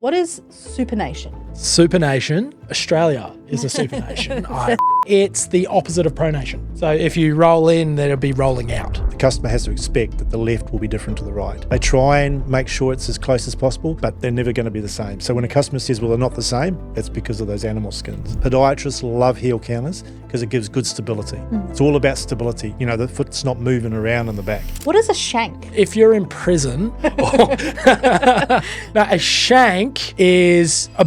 What is supination? Supination, Australia is a supination. It's the opposite of pronation. So if you roll in, then it'll be rolling out. The customer has to expect that the left will be different to the right. They try and make sure it's as close as possible, but they're never going to be the same. So when a customer says, well, they're not the same, that's because of those animal skins. Podiatrists love heel counters because it gives good stability. It's all about stability. You know, the foot's not moving around in the back. What is a shank? If you're in prison, a shank is a...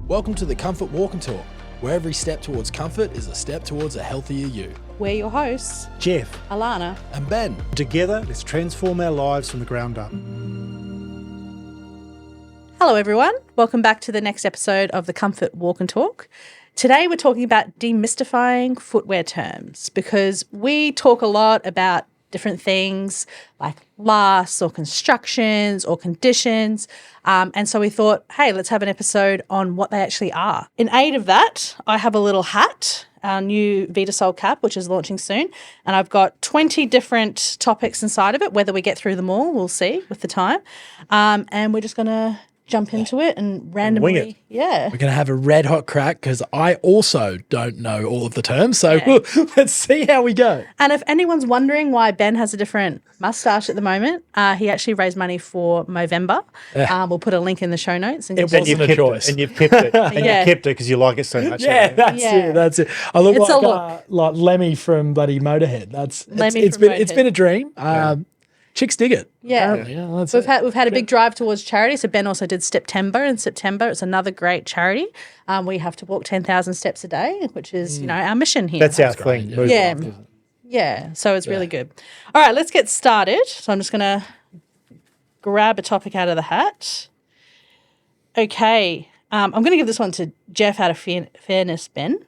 Welcome to the Comfort Walk and Talk, where every step towards comfort is a step towards a healthier you. We're your hosts, Jeff Allanah and Ben. Together, let's transform our lives from the ground up. Hello everyone, welcome back to the next episode of the Comfort Walk and Talk. Today we're talking about demystifying footwear terms because we talk a lot about different things like lasts or constructions or conditions. And so we thought, hey, let's have an episode on what they actually are. In aid of that, I have a little hat, our new VitaSol cap, which is launching soon. And I've got 20 different topics inside of it. Whether we get through them all, we'll see with the time. And we're just going to jump into it and randomly, wing it. Yeah. We're going to have a red hot crack because I also don't know all of the terms. So let's see how we go. And if anyone's wondering why Ben has a different moustache at the moment, he actually raised money for Movember. We'll put a link in the show notes. It wasn't a choice. And you've kept it. And Yeah. you've kept it because you like it so much. Yeah, that's it. I look It's a like Lemmy from bloody Motorhead. Lemmy It's from been a dream. Chicks dig it. Yeah. Apparently. Yeah, that's We've it. had a big drive towards charity. So Ben also did September in September. It's another great charity. We have to walk 10,000 steps a day, which is, our mission here. That's our thing. great, Yeah. Yeah. So it's really good. All right, let's get started. So I'm just going to grab a topic out of the hat. Okay. I'm going to give this one to Jeff out of fairness, Ben.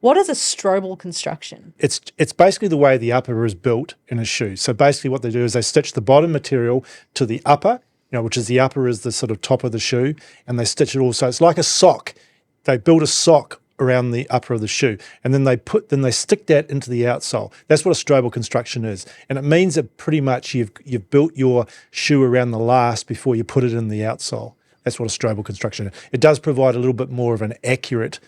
What is a strobel construction? It's basically the way the upper is built in a shoe. So basically what they do is they stitch the bottom material to the upper, which is the upper is the sort of top of the shoe, and they stitch it also. It's like a sock. They build a sock around the upper of the shoe, and then they stick that into the outsole. That's what a strobel construction is. And it means that pretty much you've built your shoe around the last before you put it in the outsole. That's what a strobel construction is. It does provide a little bit more of an accurate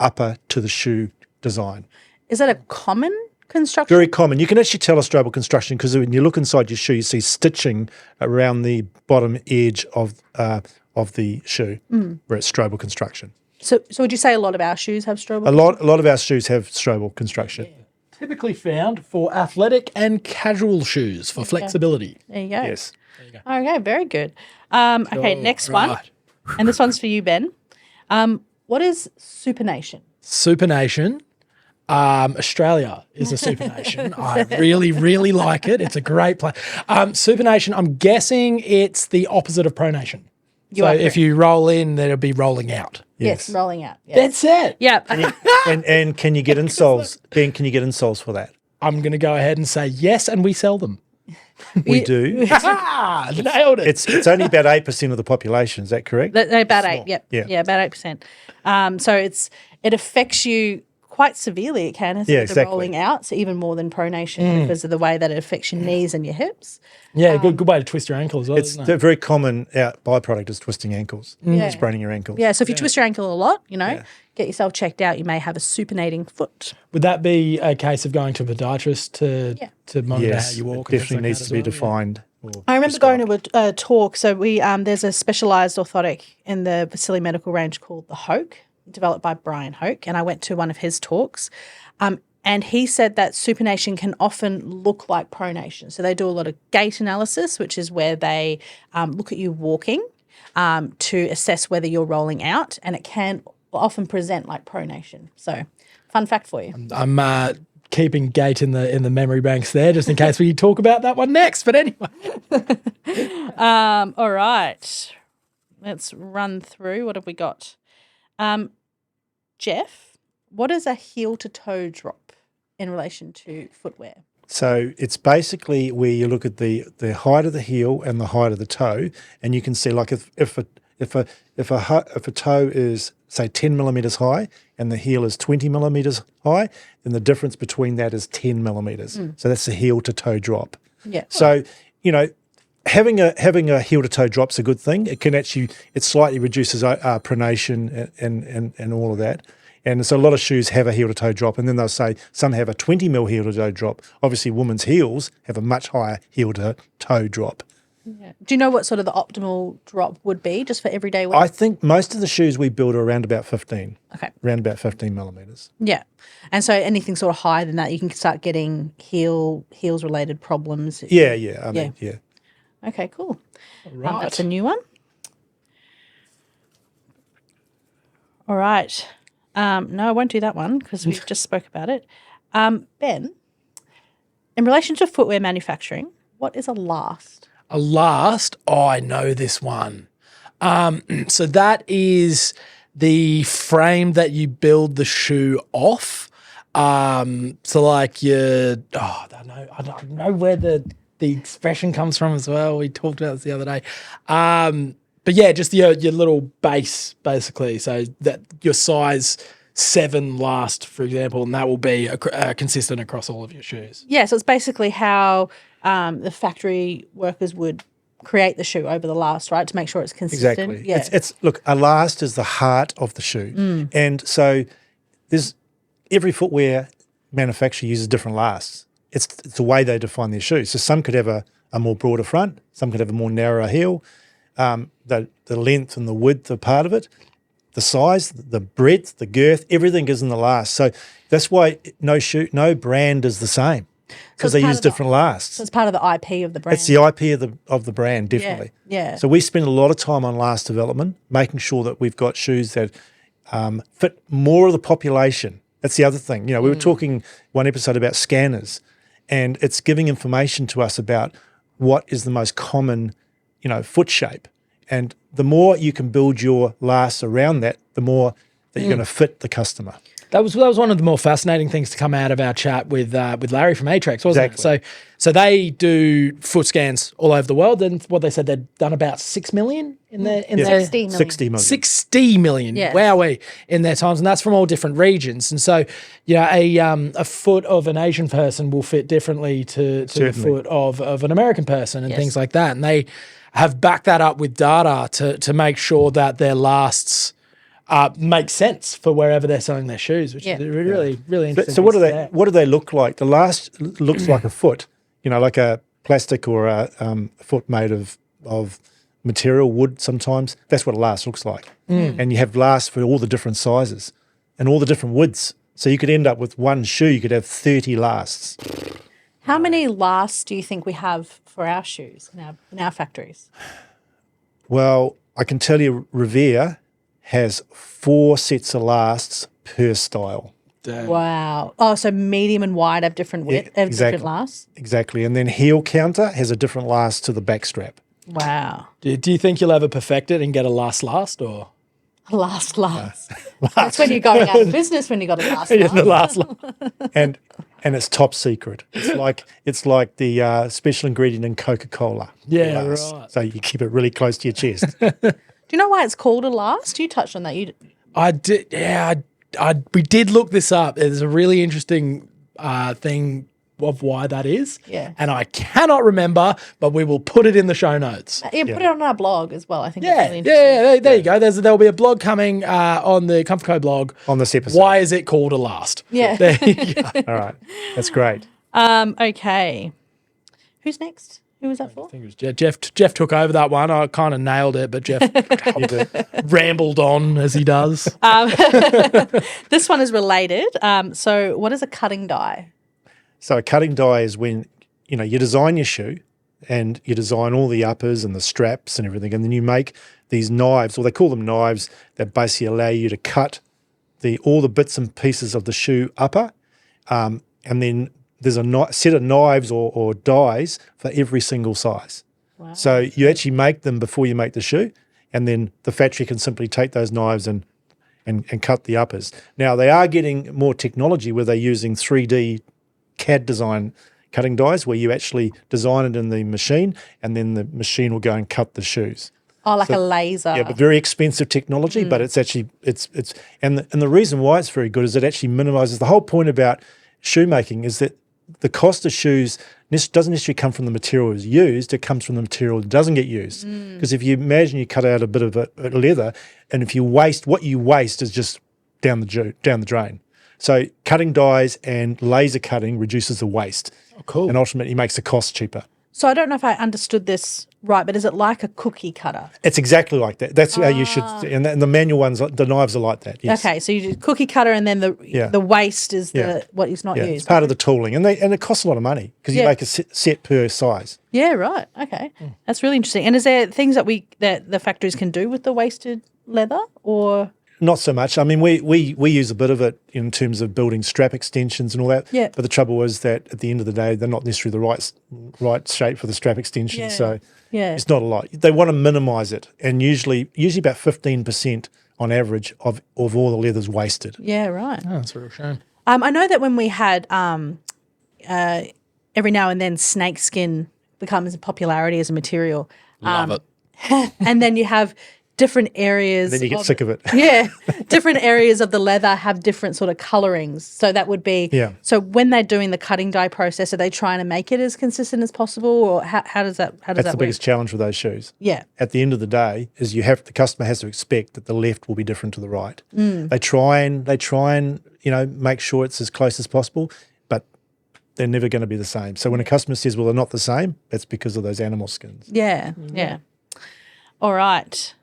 upper to the shoe design. Is that a common construction? Very common. You can actually tell a strobel construction because when you look inside your shoe, you see stitching around the bottom edge of the shoe, where it's strobel construction. So would you say a lot of our shoes have strobel? A lot of our shoes have strobel construction. Yeah. Typically found for athletic and casual shoes for flexibility. There you go. Yes. Okay, very good. Okay, next one. Right. And this one's for you, Ben. What is supination? Supination. Australia is a supination. I really, really like it. It's a great play. Supination, I'm guessing it's the opposite of pronation. You are if correct. you roll in, then it'll be rolling out. Yes, rolling out. Yes. That's it. Yeah. And can you get insoles? Ben, can you get insoles for that? I'm going to go ahead and say yes, and we sell them. We do. Nailed it. It's only about 8% of the population. Is that correct? About 8. Yep. Yeah. About 8%. So it affects you quite severely. It can, Yeah, the exactly. rolling out, so even more than pronation because of the way that it affects your knees and your hips. Yeah, good way to twist your ankle as well, It's isn't it? a very common byproduct is twisting ankles, Yeah. spraining your ankles. Yeah. So if you twist your ankle a lot, get yourself checked out. You may have a supinating foot. Would that be a case of going to a podiatrist to monitor Yes, how you walk? it and things definitely like needs that to be as well? defined. I remember going to a talk. So there's a specialised orthotic in the Vasili medical range called the Hoke, developed by Brian Hoke, and I went to one of his talks. And he said that supination can often look like pronation. So they do a lot of gait analysis, which is where they look at you walking to assess whether you're rolling out, and it can often present like pronation. So fun fact for you. I'm keeping gait in the memory banks there, just in case we talk about that one next. But anyway, All right. Let's run through. What have we got? Jeff, what is a heel to toe drop in relation to footwear? So it's basically where you look at the height of the heel and the height of the toe, and you can see like if a toe is say 10 millimeters high and the heel is 20 millimeters high, then the difference between that is 10 millimeters. So that's the heel to toe drop. Yeah. So having a heel to toe drop's a good thing. It slightly reduces pronation and all of that. And so a lot of shoes have a heel to toe drop, and then they'll say some have a 20 mil heel to toe drop. Obviously, women's heels have a much higher heel to toe drop. Yeah. Do you know what sort of the optimal drop would be just for everyday wear? I think most of the shoes we build are around about 15. Okay. Around about 15 millimeters. Yeah. And so anything sort of higher than that, you can start getting heels related problems. Yeah. I mean, yeah. Okay, cool. Right. That's a new one. All right. No, I won't do that one because we just spoke about it. Ben, in relation to footwear manufacturing, what is a last? A last, I know this one. So that is the frame that you build the shoe off. So like I don't know where the expression comes from as well. We talked about this the other day. But yeah, just your little base basically. So that your size 7 last, for example, and that will be consistent across all of your shoes. Yeah, so it's basically how the factory workers would create the shoe over the last, right, to make sure it's consistent. Exactly. Yeah. It's look, a last is the heart of the shoe. And so there's every footwear manufacturer uses different lasts. It's the way they define their shoes. So some could have a more broader front, some could have a more narrower heel. The length and the width are part of it. The size, the breadth, the girth, everything is in the last. So that's why no brand is the same because they use different lasts. So it's part of the IP of the brand. It's the IP of the brand, definitely. Yeah. So we spend a lot of time on last development, making sure that we've got shoes that fit more of the population. That's the other thing. We were talking one episode about scanners, and it's giving information to us about what is the most common, foot shape. And the more you can build your lasts around that, the more that you're going to fit the customer. That was one of the more fascinating things to come out of our chat with Larry from Atrex, wasn't it? So they do foot scans all over the world, and what they said they'd done about 6 million in their 60 million. 60 million. 60 million. Yes. Wowee, in their times, and that's from all different regions. And so, a foot of an Asian person will fit differently to the foot of an American person and things like that. And they have backed that up with data to make sure that their lasts make sense for wherever they're selling their shoes, which is really, really interesting. So what do they look like? The last looks like a foot, like a plastic or a foot made of material, wood sometimes. That's what a last looks like. And you have lasts for all the different sizes and all the different widths. So you could end up with one shoe, you could have 30 lasts. How many lasts do you think we have for our shoes in our factories? Well, I can tell you Revere has 4 sets of lasts per style. Wow. Oh, so medium and wide have different width, have different lasts? Exactly. And then Heel Counter has a different last to the back strap. Wow. Do you think you'll ever perfect it and get a last or? Last. That's when you're going out of business when you got a last. Yeah, the last. And it's top secret. It's like the special ingredient in Coca-Cola. Yeah, right. So you keep it really close to your chest. Do you know why it's called a last? You touched on that. I did. Yeah, we did look this up. There's a really interesting thing of why that is. Yeah. And I cannot remember, but we will put it in the show notes. Put it on our blog as well. I think Yeah, that's really interesting. there you go. There'll be a blog coming on the Comfort Co blog. On this episode. Why is it called a last? Yeah. There you go. All right. That's great. Okay. Who's next? Who was that for? I think it was Jeff. Jeff took over that one. I kind of nailed it, but Jeff rambled on as he does. This one is related. So what is a cutting die? So a cutting die is when, you design your shoe and you design all the uppers and the straps and everything, and then you make these knives, or they call them knives, that basically allow you to cut all the bits and pieces of the shoe upper, and then there's a set of knives or dies for every single size. Wow. So you actually make them before you make the shoe, and then the factory can simply take those knives and cut the uppers. Now, they are getting more technology where they're using 3D CAD design cutting dies, where you actually design it in the machine and then the machine will go and cut the shoes. Oh, like a laser. Yeah, but very expensive technology, but it's actually and the reason why it's very good is it actually minimizes the whole point about shoemaking is that the cost of shoes doesn't necessarily come from the material that's used, it comes from the material that doesn't get used. Because if you imagine you cut out a bit of a leather, and if you waste, what you waste is just down the drain. So cutting dyes and laser cutting reduces the waste. Oh, cool. And ultimately makes the cost cheaper. So I don't know if I understood this right, but is it like a cookie cutter? It's exactly like that. That's how you should, and the manual ones, the knives are like that. Yes. Okay, so you do cookie cutter, and then the waste is what is not used. It's part of the tooling, and it costs a lot of money because you make a set per size. Yeah, right. Okay, that's really interesting. And is there things that the factories can do with the wasted leather, or? Not so much. I mean, we use a bit of it in terms of building strap extensions and all that. Yeah. But the trouble is that at the end of the day, they're not necessarily the right shape for the strap extension. Yeah. So Yeah. it's not a lot. They want to minimise it, and usually about 15% on average of all the leather's wasted. Yeah, right. Oh, that's a real shame. I know that when we had every now and then snakeskin becomes a popularity as a material. Love it. And then you have different areas. Then you get sick of it. Yeah. Different areas of the leather have different sort of colorings. So that would be, so when they're doing the cutting dye process, are they trying to make it as consistent as possible, or how does that work? That's the biggest challenge with those shoes. Yeah. At the end of the day, is the customer has to expect that the left will be different to the right. They try and make sure it's as close as possible, but they're never going to be the same. So when a customer says, well, they're not the same, that's because of those animal skins. Yeah. Yeah. All right.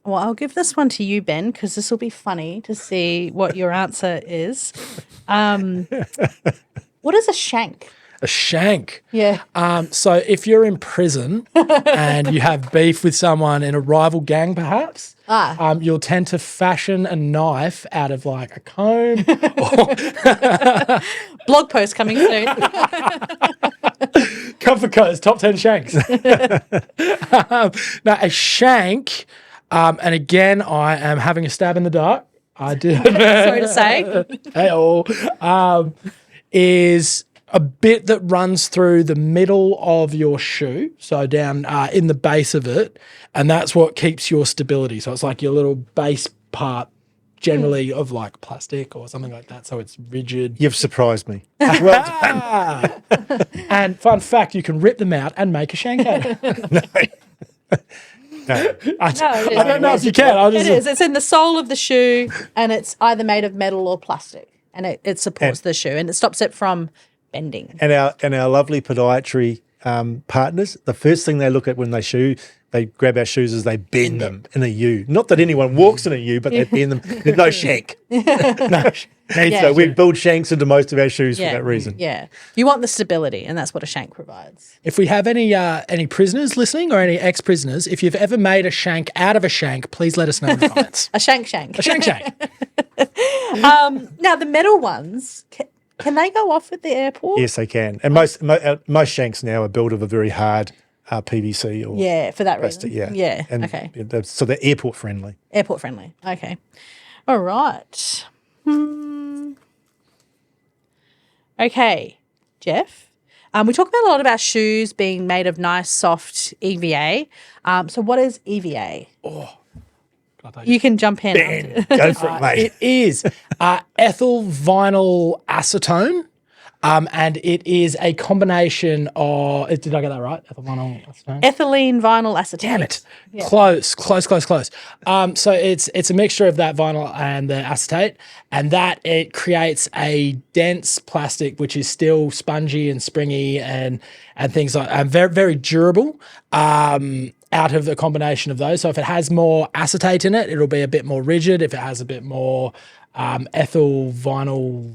Well, I'll give this one to you, Ben, because this will be funny to see what your answer is. What is a shank? A shank. Yeah. So if you're in prison and you have beef with someone in a rival gang, perhaps, you'll tend to fashion a knife out of like a comb. Blog post coming soon. Comfort Co's top 10 shanks. Now, a shank, and again, I am having a stab in the dark. I did. Sorry to say. Is a bit that runs through the middle of your shoe, so down in the base of it, and that's what keeps your stability. So it's like your little base part, generally of like plastic or something like that, so it's rigid. You've surprised me. Well done. And fun fact, you can rip them out and make a shank out of it. No. I don't know if you can. It is. It's in the sole of the shoe, and it's either made of metal or plastic, and it supports the shoe, and it stops it from bending. And our lovely podiatry partners, the first thing they look at when they grab our shoes is they bend them in a U. Not that anyone walks in a U, but they bend them. There's no shank. So we build shanks into most of our shoes for that reason. Yeah. You want the stability, and that's what a shank provides. If we have any prisoners listening or any ex-prisoners, if you've ever made a shank out of a shank, please let us know in the comments. A shank. A shank. Now, the metal ones, can they go off at the airport? Yes, they can. And most shanks now are built of a very hard PVC or for that plastic. reason. Yeah. And okay. So they're airport friendly. Airport friendly. Okay. All right. Okay, Jeff. We talk about a lot about shoes being made of nice, soft EVA. So what is EVA? You can jump in. Go for it, mate. It is ethyl vinyl acetone. And it is a combination of, did I get that right? Ethyl vinyl acetone? Ethylene vinyl acetate. Damn it. Yeah. Close. So it's a mixture of that vinyl and the acetate, and that it creates a dense plastic which is still spongy and springy and things like that, and very, very durable. Out of the combination of those. So if it has more acetate in it, it'll be a bit more rigid. If it has a bit more ethylene vinyl,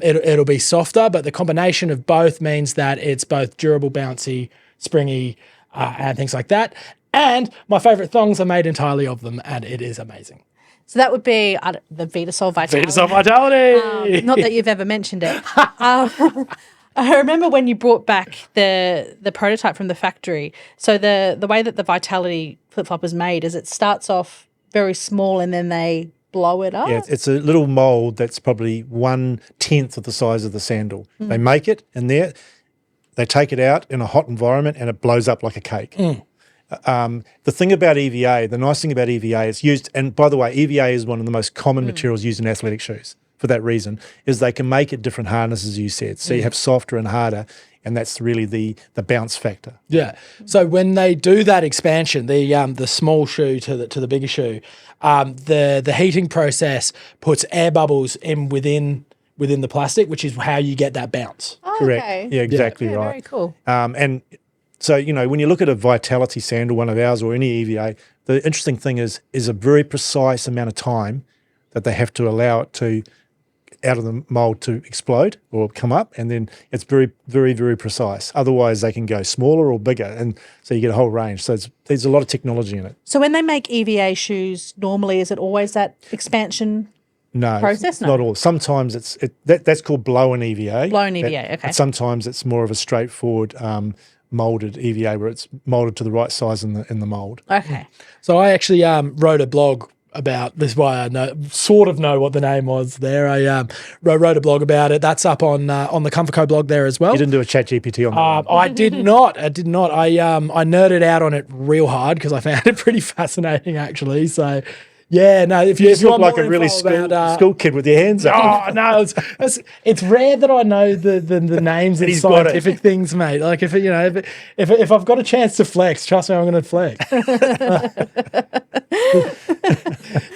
it'll be softer. But the combination of both means that it's both durable, bouncy, springy, and things like that. And my favourite thongs are made entirely of them, and it is amazing. So that would be the VitaSol Vitality. VitaSol Vitality. Not that you've ever mentioned it. I remember when you brought back the prototype from the factory. So the way that the Vitality flip-flop is made is it starts off very small and then they blow it up. Yeah, it's a little mould that's probably 1/10 of the size of the sandal. They make it and they take it out in a hot environment and it blows up like a cake. The thing about EVA, the nice thing about EVA, it's used, and by the way, EVA is one of the most common materials used in athletic shoes. for that reason, is they can make it different hardness, as you said. So you have softer and harder, and that's really the bounce factor. Yeah. So when they do that expansion, the small shoe to the bigger shoe, the heating process puts air bubbles in within the plastic, which is how you get that bounce. Oh, Correct. okay. Yeah, exactly Yeah, right. very cool. And so, when you look at a Vitality sandal, one of ours or any EVA, the interesting thing is a very precise amount of time that they have to allow it to out of the mold to explode or come up, and then it's very, very, very precise. Otherwise, they can go smaller or bigger, and so you get a whole range. So there's a lot of technology in it. So when they make EVA shoes, normally is it always that expansion No, process? it's not all. Sometimes that's called blown EVA. Blown EVA, okay. But sometimes it's more of a straightforward molded EVA where it's molded to the right size in the mold. Okay. So I actually wrote a blog about this. Is why I sort of know what the name was there. I wrote a blog about it. That's up on the Comfort Co blog there as well. You didn't do a chat GPT on that one. I did not. I nerded out on it real hard because I found it pretty fascinating actually. So yeah, no, if you look want like more a really info school kid with your hands up. Oh no, it's rare that I know the names of He's got it. scientific things, mate. Like if I've got a chance to flex, trust me, I'm going to flex.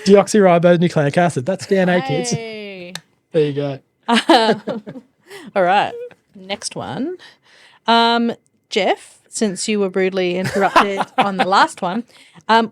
Deoxyribonucleic acid. That's DNA, kids. Hey. There you go. All right. Next one. Jeff, since you were rudely interrupted on the last one,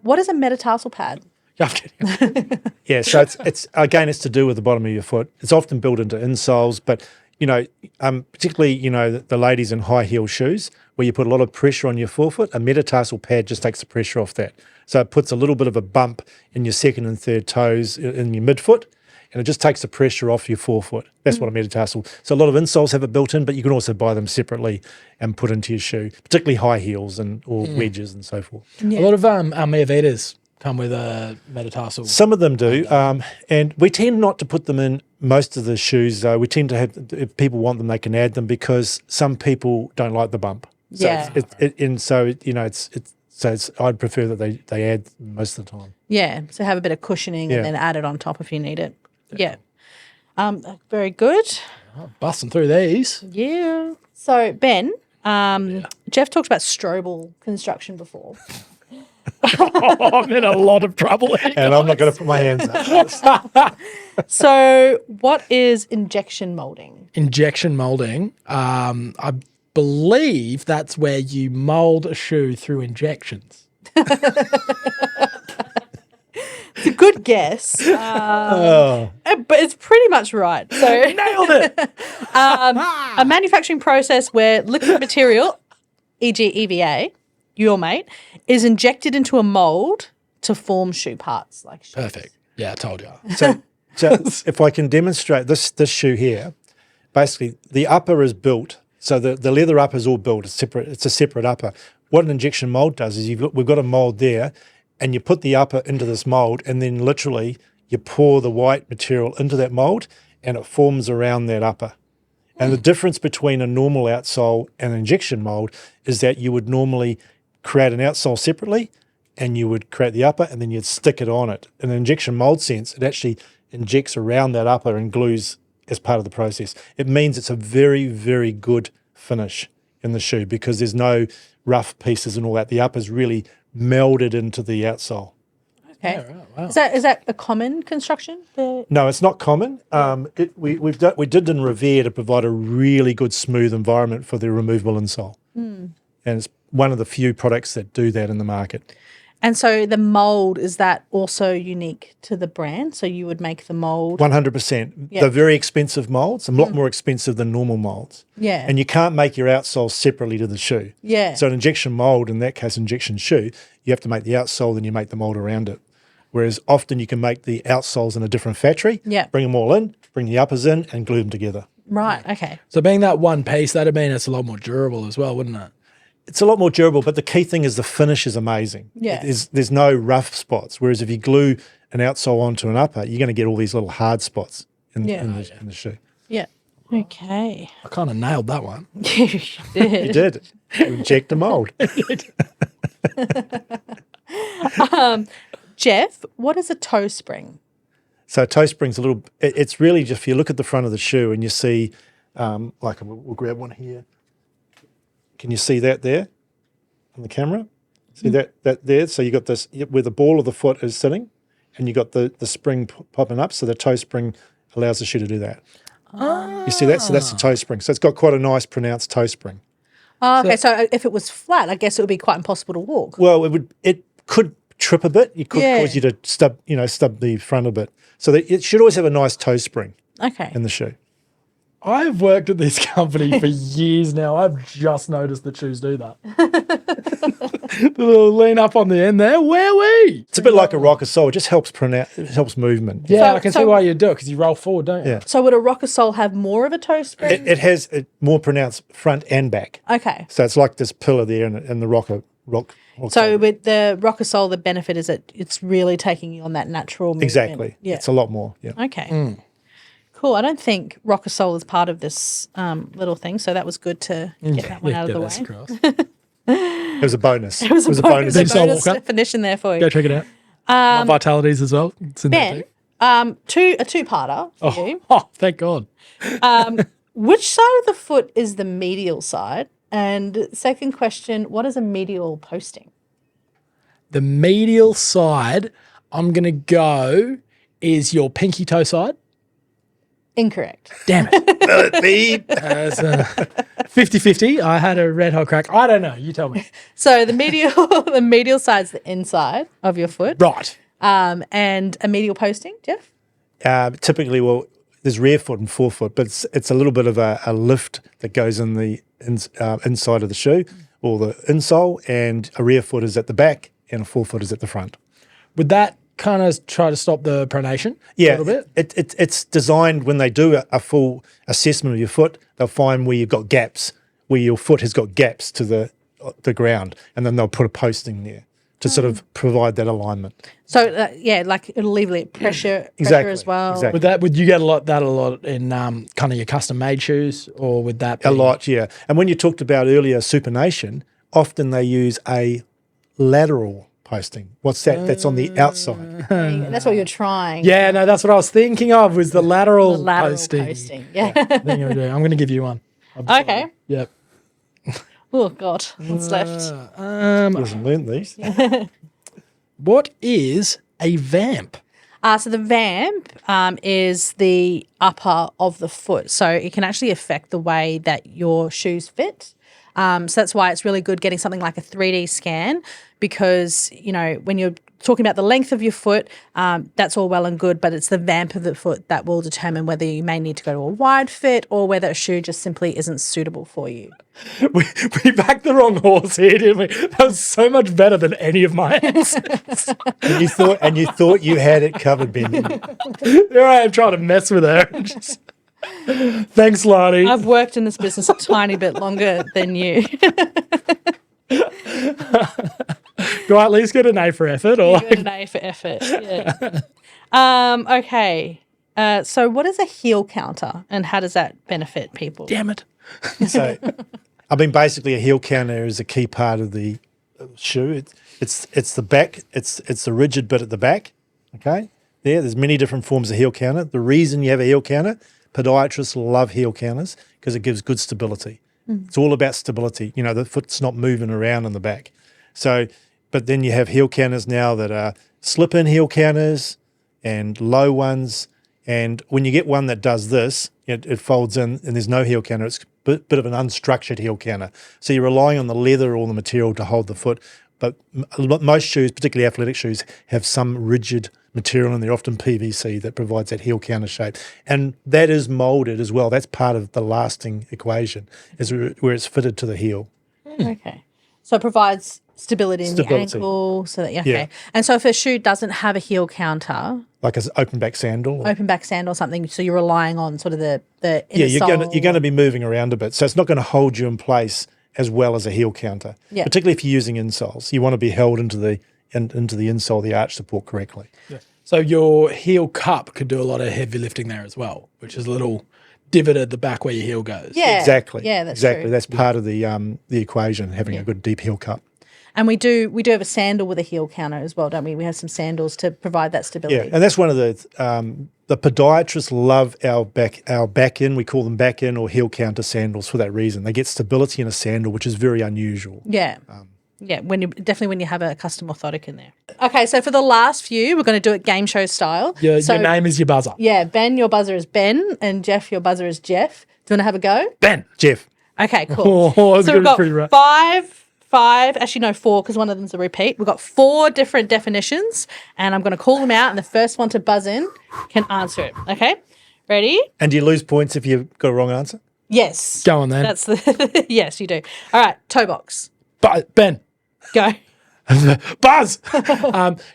what is a metatarsal pad? I'm kidding. Yeah, so it's again, it's to do with the bottom of your foot. It's often built into insoles, but particularly the ladies in high heel shoes where you put a lot of pressure on your forefoot. A metatarsal pad just takes the pressure off that, so it puts a little bit of a bump in your second and third toes in your midfoot, and it just takes the pressure off your forefoot. That's what a metatarsal. So a lot of insoles have it built in, but you can also buy them separately and put into your shoe, particularly high heels or wedges and so forth. A lot of our Miavitas come with a metatarsal. Some of them do, and we tend not to put them in most of the shoes. We tend to have, if people want them, they can add them because some people don't like the bump. So Yeah. I'd prefer that they add most of the time. Yeah. So have a bit of cushioning Yeah. and then add it on top if you need it. Yeah. Very good. Busting through these. Yeah. So Ben, Jeff talked about strobel construction before. I'm in a lot of trouble here. And I'm not going to put my hands up. So what is injection molding? Injection molding. I believe that's where you mold a shoe through injections. It's a good guess, but it's pretty much right. So Nailed it. a manufacturing process where liquid material, e.g. EVA, your mate, is injected into a mold to form shoe parts. Like shoes. Perfect. Yeah, I told you. So if I can demonstrate this shoe here, basically the upper is built. So the leather upper is all built. It's a separate upper. What an injection mold does is we've got a mold there, and you put the upper into this mold, and then literally you pour the white material into that mold, and it forms around that upper. And the difference between a normal outsole and an injection mold is that you would normally create an outsole separately, and you would create the upper, and then you'd stick it on it. In an injection mold sense, it actually injects around that upper and glues as part of the process. It means it's a very, very good finish in the shoe because there's no rough pieces and all that. The upper's really melded into the outsole. Okay. Yeah, right, wow. Is that a common construction? No, it's not common. We did in Revere to provide a really good smooth environment for the removable insole. And it's one of the few products that do that in the market. And so the mold, is that also unique to the brand? So you would make the mold? 100%. Yeah. They're very expensive molds, a lot more expensive than normal molds. Yeah. And you can't make your outsole separately to the shoe. Yeah. So an injection mold, in that case, injection shoe, you have to make the outsole, then you make the mold around it. Whereas often you can make the outsoles in a different factory, Yeah. bring them all in, bring the uppers in, and glue them together. Right. Okay. So being that one piece, that'd mean it's a lot more durable as well, wouldn't it? It's a lot more durable, but the key thing is the finish is amazing. Yeah. There's no rough spots. Whereas if you glue an outsole onto an upper, you're going to get all these little hard spots in the shoe. Yeah. Okay. I kind of nailed that one. You did. You did. You inject the mold. Jeff, what is a toe spring? So a toe spring's a little. It's really just if you look at the front of the shoe and you see, like we'll grab one here. Can you see that there on the camera? See that there? So you got this where the ball of the foot is sitting, and you got the spring popping up. So the toe spring allows the shoe to do that. You see that? So that's the toe spring. So it's got quite a nice pronounced toe spring. Oh, okay, so if it was flat, I guess it would be quite impossible to walk. Well, it could trip a bit. It could cause you to stub the front a bit. So that it should always have a nice toe spring in the shoe. I've worked at this company for years now. I've just noticed that shoes do that. The little lean up on the end there. Where we? It's a bit like a rocker sole. It just helps it helps movement. Yeah, I can see why you do it because you roll forward, don't you? Yeah. So would a rocker sole have more of a toe spring? It has a more pronounced front and back. Okay. So it's like this pillar there and the rock. So with the rocker sole, the benefit is that it's really taking you on that natural movement. Exactly. Yeah. It's a lot more. Yeah. Okay. Cool. I don't think rocker sole is part of this little thing, so that was good to get that one out of the way. It was a bonus. It was a bonus Demystify Walker. definition there for you. Go check it out. My Vitalities as well. It's in there Ben, too. a two-parter for you. Oh, thank God. Which side of the foot is the medial side? And second question, what is a medial posting? The medial side, I'm going to go, is your pinky toe side. Incorrect. Damn it. 50-50. I had a red hot crack. I don't know. You tell me. So the medial side's the inside of your foot. Right. And a medial posting, Jeff? Typically, well, there's rear foot and forefoot, but it's a little bit of a lift that goes in the inside of the shoe or the insole, and a rear foot is at the back and a forefoot is at the front. Would that kind of try to stop the pronation Yeah, a little bit? it's designed when they do a full assessment of your foot, they'll find where you've got gaps, where your foot has got gaps to the ground, and then they'll put a posting there to sort of provide that alignment. So, like it'll alleviate pressure as well. Exactly. Would you get a lot in kind of your custom-made shoes, or would that be? A lot, yeah. And when you talked about earlier supination, often they use a lateral posting. What's that? That's on the outside. That's what you're trying. Yeah, no, that's what I was thinking of, was the lateral posting. Yeah. I'm going to give you one. Okay. Yep. Oh, God. What's left? Hasn't learned these. What is a vamp? So the vamp is the upper of the foot. So it can actually affect the way that your shoes fit. So that's why it's really good getting something like a 3D scan, because, when you're talking about the length of your foot, that's all well and good, but it's the vamp of the foot that will determine whether you may need to go to a wide fit or whether a shoe just simply isn't suitable for you. We backed the wrong horse here, didn't we? That was so much better than any of my answers. and you thought you had it covered, Ben. There I am trying to mess with her. Thanks, Lonnie. I've worked in this business a tiny bit longer than you. Do I at least get an A for effort? Or You got an A for effort. Yeah. Okay. So what is a heel counter and how does that benefit people? damn it. So, basically a heel counter is a key part of the shoe. It's the back. It's the rigid bit at the back. Okay. There's many different forms of heel counter. The reason you have a heel counter, podiatrists love heel counters because it gives good stability. It's all about stability. The foot's not moving around in the back. So, but then you have heel counters now that are slip-in heel counters and low ones. And when you get one that does this, it folds in and there's no heel counter. It's a bit of an unstructured heel counter. So you're relying on the leather or the material to hold the foot. But most shoes, particularly athletic shoes, have some rigid material and they're often PVC that provides that heel counter shape. And that is molded as well. That's part of the lasting equation, is where it's fitted to the heel. Okay. So it provides stability in the ankle so that, okay. Yeah. And so if a shoe doesn't have a heel counter, like an open back sandal or something, so you're relying on sort of the inner sole. You're going to be moving around a bit. So it's not going to hold you in place as well as a heel counter. Yeah. Particularly if you're using insoles. You want to be held into the insole, the arch support correctly. Yeah. So your heel cup could do a lot of heavy lifting there as well, which is a little divot at the back where your heel goes. Yeah. Exactly. Yeah, that's exactly. true. That's part of the equation, having a good deep heel cup. And we do have a sandal with a heel counter as well, don't we? We have some sandals to provide that stability. Yeah, and that's one of the podiatrists love our back in. We call them back in or heel counter sandals for that reason. They get stability in a sandal, which is very unusual. Yeah. Yeah, definitely when you have a custom orthotic in there. Okay, so for the last few, we're going to do it game show style. Your name is your buzzer. Yeah, Ben, your buzzer is Ben, and Jeff, your buzzer is Jeff. Do you want to have a go? Ben. Jeff. Okay, cool. Oh, so we've got pretty rough. five, actually no, 4, because one of them's a repeat. We've got 4 different definitions, and I'm going to call them out, and the first one to buzz in can answer it. Okay, ready? And do you lose points if you've got a wrong answer? Yes. Go on then. That's the yes, you do. All right, toe box. Ben. Go. Buzz.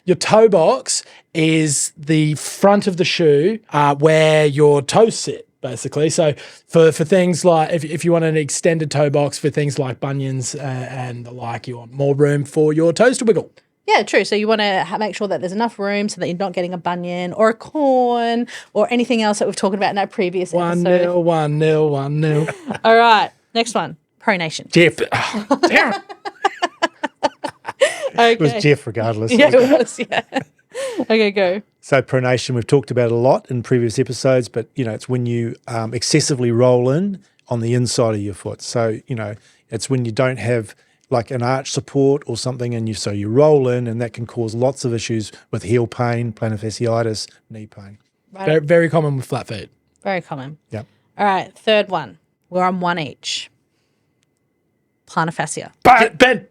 Your toe box is the front of the shoe where your toes sit, basically. So for things like if you want an extended toe box for things like bunions and the like, you want more room for your toes to wiggle. Yeah, true. So you want to make sure that there's enough room so that you're not getting a bunion or a corn or anything else that we've talked about in our previous episode. 1-0, 1-0, 1-0. All right, next one. Pronation. Jeff. Oh, damn. Okay. It was Jeff regardless. Yeah, it was, yeah. Okay, go. So pronation, we've talked about a lot in previous episodes, but, it's when you excessively roll in on the inside of your foot. So, it's when you don't have like an arch support or something and so you roll in, and that can cause lots of issues with heel pain, plantar fasciitis, knee pain. Right. Very, very common with flat feet. Very common. Yep. All right, third one. We're on one each. Plantar fascia. Ben.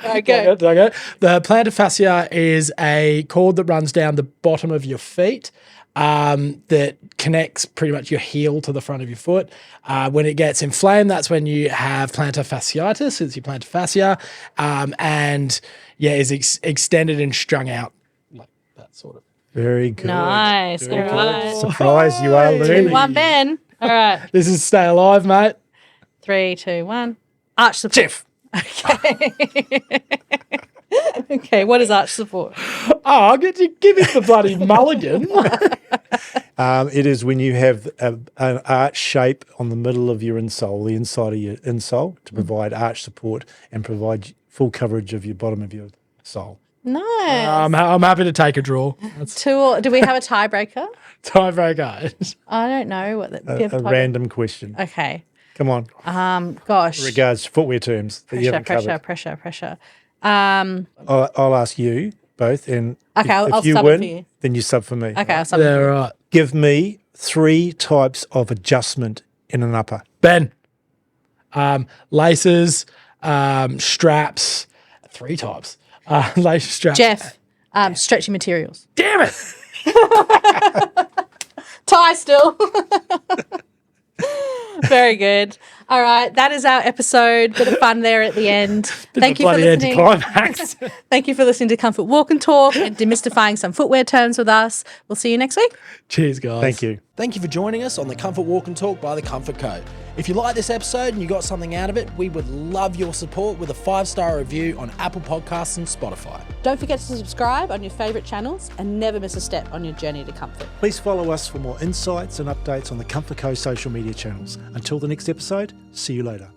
Okay. Okay. The plantar fascia is a cord that runs down the bottom of your feet that connects pretty much your heel to the front of your foot. When it gets inflamed, that's when you have plantar fasciitis. It's your plantar fascia, and is extended and strung out like that sort of. Very good. Nice. Very All right. good. Surprise, you are learning. 2-1, Ben. All right. This is stay alive, mate. 3, 2, 1. Arch support. Jeff. Okay. Okay, what is arch support? Oh, give me the bloody mulligan. It is when you have an arch shape on the middle of your insole, the inside of your insole, to provide arch support and provide full coverage of your bottom of your sole. Nice. I'm happy to take a draw. That's Do we have a tiebreaker? tiebreaker. I don't know what the A random question. Okay. Come on. Gosh. Regards footwear terms that you haven't covered. Pressure. I'll ask you both, and Okay, I'll if you sub it win, for you. then you sub for me. Okay, I'll sub it. Yeah, right. Give me 3 types of adjustment in an upper. Ben. Laces, straps, 3 types. Lace straps. Jeff, stretchy materials. Damn it. Tie still. Very good. All right, that is our episode. Bit of fun there at the end. Thank you for listening. Anticlimax. Thank you for listening to Comfort Walk and Talk and demystifying some footwear terms with us. We'll see you next week. Cheers, guys. Thank you. Thank you for joining us on the Comfort Walk and Talk by the Comfort Co. If you like this episode and you got something out of it, we would love your support with a 5-star review on Apple Podcasts and Spotify. Don't forget to subscribe on your favourite channels and never miss a step on your journey to comfort. Please follow us for more insights and updates on the Comfort Co social media channels. Until the next episode, see you later.